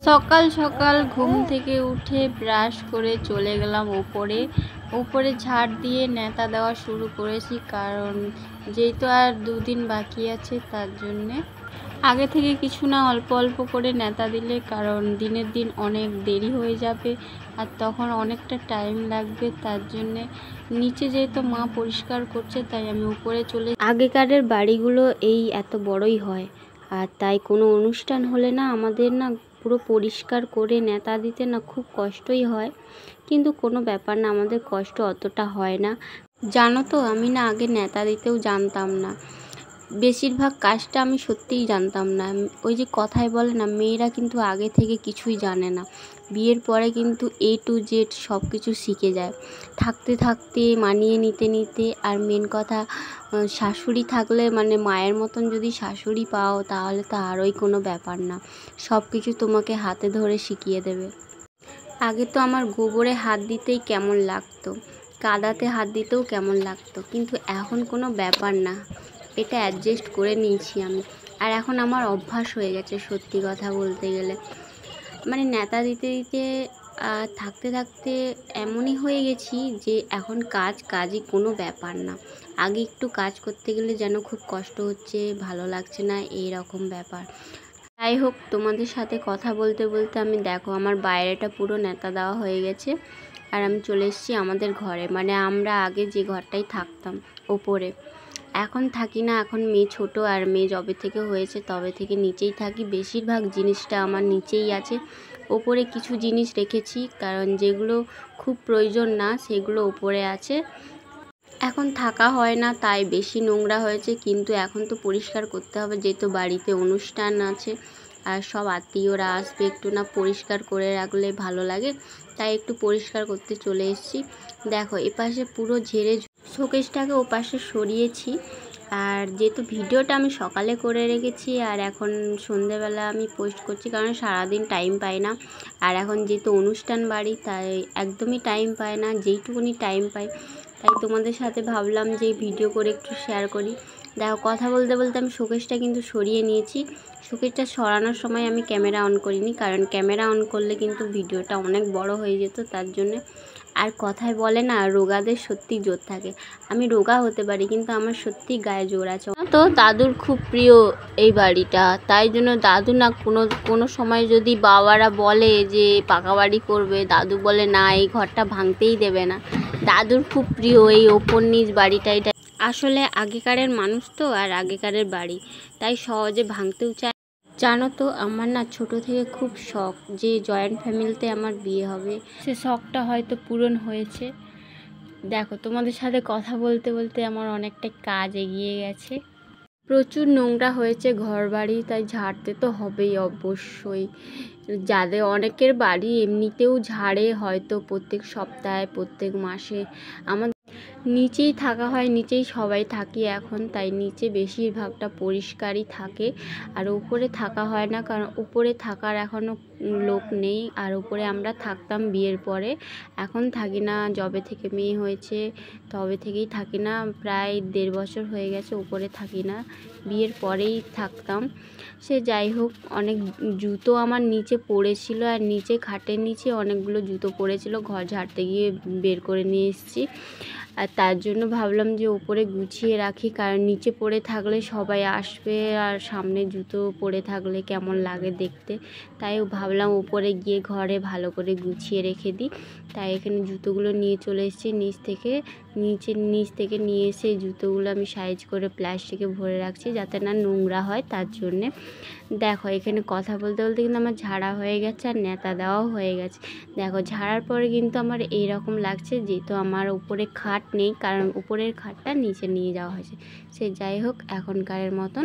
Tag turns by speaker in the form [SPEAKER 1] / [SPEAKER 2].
[SPEAKER 1] সকাল সকাল ঘুম থেকে উঠে ব্রাশ করে চলে গেলাম উপরে ঝাড় দিয়ে ন্যাতা দেওয়া শুরু করেছি, কারণ যেহেতু আর দুদিন বাকি আছে তার জন্যে আগে থেকে কিছু না অল্প অল্প করে ন্যাতা দিলে, কারণ দিনের দিন অনেক দেরি হয়ে যাবে আর তখন অনেকটা টাইম লাগবে। তার জন্যে নিচে যেহেতু মা পরিষ্কার করছে তাই আমি উপরে চলে। আগেকারের বাড়িগুলো এই এত বড়ই হয়, আর তাই কোনো অনুষ্ঠান হলে না আমাদের না পুরো পরিষ্কার করে ন্যাতা দিতে না খুব কষ্টই হয়, কিন্তু কোনো ব্যাপার না, আমাদের কষ্ট অতটা হয় না। জানো তো, আমি না আগে ন্যাতা দিতেও জানতাম না, বেশিরভাগ কাজটা আমি সত্যিই জানতাম না। ওই যে কথায় বলে না, মেয়েরা কিন্তু আগে থেকে কিছুই জানে না, বিয়ের পরে কিন্তু A to Z সব কিছু শিখে যায় থাকতে থাকতে, মানিয়ে নিতে নিতে। আর মেন কথা, শাশুড়ি থাকলে মানে মায়ের মতন যদি শাশুড়ি পাও তাহলে তো আরোই কোনো ব্যাপার না, সব কিছু তোমাকে হাতে ধরে শিখিয়ে দেবে। আগে তো আমার গোবরে হাত দিতেই কেমন লাগতো, কাদাতে হাত দিতেও কেমন লাগতো, কিন্তু এখন কোনো ব্যাপার না, এটা অ্যাডজাস্ট করে নিয়েছি আমি। আর এখন আমার অভ্যাস হয়ে গেছে সত্যি কথা বলতে গেলে, মানে ন্যাতা দিতে দিতে থাকতে থাকতে এমনই হয়ে গেছি যে এখন কাজই কোনো ব্যাপার না। আগে একটু কাজ করতে গেলে যেন খুব কষ্ট হচ্ছে, ভালো লাগছে না, এই রকম ব্যাপার। যাই হোক, তোমাদের সাথে কথা বলতে বলতে আমি দেখো আমার বাইরেটা পুরো ন্যাতা দেওয়া হয়ে গেছে, আর আমি চলে এসেছি আমাদের ঘরে। মানে আমরা আগে যে ঘরটাই থাকতাম ওপরে, এখন থাকি না, এখন মেয়ে ছোট, আর মেয়ে যবে থেকে হয়েছে তবে থেকে নিচেই থাকি। বেশিরভাগ জিনিসটা আমার নিচেই আছে, ওপরে কিছু জিনিস রেখেছি, কারণ যেগুলো খুব প্রয়োজন না সেগুলো ওপরে আছে। এখন থাকা হয় না তাই বেশি নোংরা হয়েছে, কিন্তু এখন তো পরিষ্কার করতে হবে যেহেতু বাড়িতে অনুষ্ঠান আছে আর সব আত্মীয়রা আসবে, একটু না পরিষ্কার করে রাখলে ভালো লাগে, তাই একটু পরিষ্কার করতে চলে এসেছি। দেখো এপাশে পুরো ঝেড়ে শোকেসটাকে ওপাশে সরিয়েছি, আর যেহেতু ভিডিওটা আমি সকালে করে রেখেছি আর এখন সন্ধেবেলা আমি পোস্ট করছি, কারণ সারাদিন টাইম পাই না। আর এখন যেহেতু অনুষ্ঠান বাড়ি তাই একদমই টাইম পায় না, যেইটুকুনি টাইম পাই তাই তোমাদের সাথে ভাবলাম যে ভিডিও করে একটু শেয়ার করি। দেখো কথা বলতে বলতে আমি শোকেসটা কিন্তু সরিয়ে নিয়েছি। শোকেসটা সরানোর সময় আমি ক্যামেরা অন করিনি, কারণ ক্যামেরা অন করলে কিন্তু ভিডিওটা অনেক বড় হয়ে যেত, তার জন্যে। আর কথায় বলে না, রোগাদের সত্যি জোর থাকে, আমি রোগা হতে পারি কিন্তু আমার সত্যি গায়ে জোর আছে। তো দাদুর খুব প্রিয় এই বাড়িটা, তাই জন্য দাদু না কোনো সময় যদি বাবারা বলে যে পাকা বাড়ি করবে, দাদু বলে না, এই ঘরটা ভাঙতেই দেবে না। দাদুর খুব প্রিয় এই ওপর নিচ বাড়িটা। এটা আসলে আগেকারের মানুষ তো, আর আগেকারের বাড়ি, তাই সহজে ভাঙতেও চায়। জানো তো, আমার না ছোট থেকে খুব শখ যে জয়েন্ট ফ্যামিলিতে আমার বিয়ে হবে, সে শখটা হয়তো পূরণ হয়েছে। দেখো তোমাদের সাথে কথা বলতে বলতে আমার অনেকটা কাজ এগিয়ে গেছে। প্রচুর নোংরা হয়েছে ঘর বাড়ি, তাই ঝাড়তে তো হবেই অবশ্যই। যাদের অনেকের বাড়ি এমনিতেও ঝাড়ে হয়তো প্রত্যেক সপ্তাহে, প্রত্যেক মাসে। আমার নিচেই থাকা হয়, নিচেই সবাই থাকি এখন, তাই নিচে বেশিরভাগটা পরিষ্কারই থাকে, আর উপরে থাকা হয় না, কারণ উপরে থাকার এখনও লোক নেই। আর উপরে আমরা থাকতাম বিয়ের পরে, এখন থাকি না, যবে থেকে মেয়ে হয়েছে তবে থেকেই থাকি না, প্রায় 1.5 বছর হয়ে গেছে উপরে থাকি না, বিয়ের পরেই থাকতাম। সে যাই হোক, অনেক জুতো আমার নিচে পড়েছিল, আর নিচে খাটের নিচে অনেকগুলো জুতো পড়েছিল, ঘর ঝাড়তে গিয়ে বের করে নিয়ে এসেছি। আর তার জন্য ভাবলাম যে ওপরে গুছিয়ে রাখি, কারণ নিচে পড়ে থাকলে সবাই আসবে আর সামনে জুতো পড়ে থাকলে কেমন লাগে দেখতে, তাই ভাবলাম উপরে গিয়ে ঘরে ভালো করে গুছিয়ে রেখে দিই। তাই এখানে জুতোগুলো নিয়ে চলে এসেছি নিচ থেকে নিয়ে এসে জুতোগুলো আমি সাইজ করে প্লাস্টিকে ভরে রাখছি যাতে না নোংরা হয়, তার জন্যে। দেখো এখানে কথা বলতে বলতে কিন্তু আমার ঝাড়া হয়ে গেছে আর ন্যাতা দেওয়াও হয়ে গেছে। দেখো ঝাড়ার পরে কিন্তু আমার এইরকম লাগছে, যেহেতু আমার উপরে খাট নেই, কারণ উপরের খাটটা নিচে নিয়ে যাওয়া হয়েছে। সে যাই হোক, এখনকারের মতন।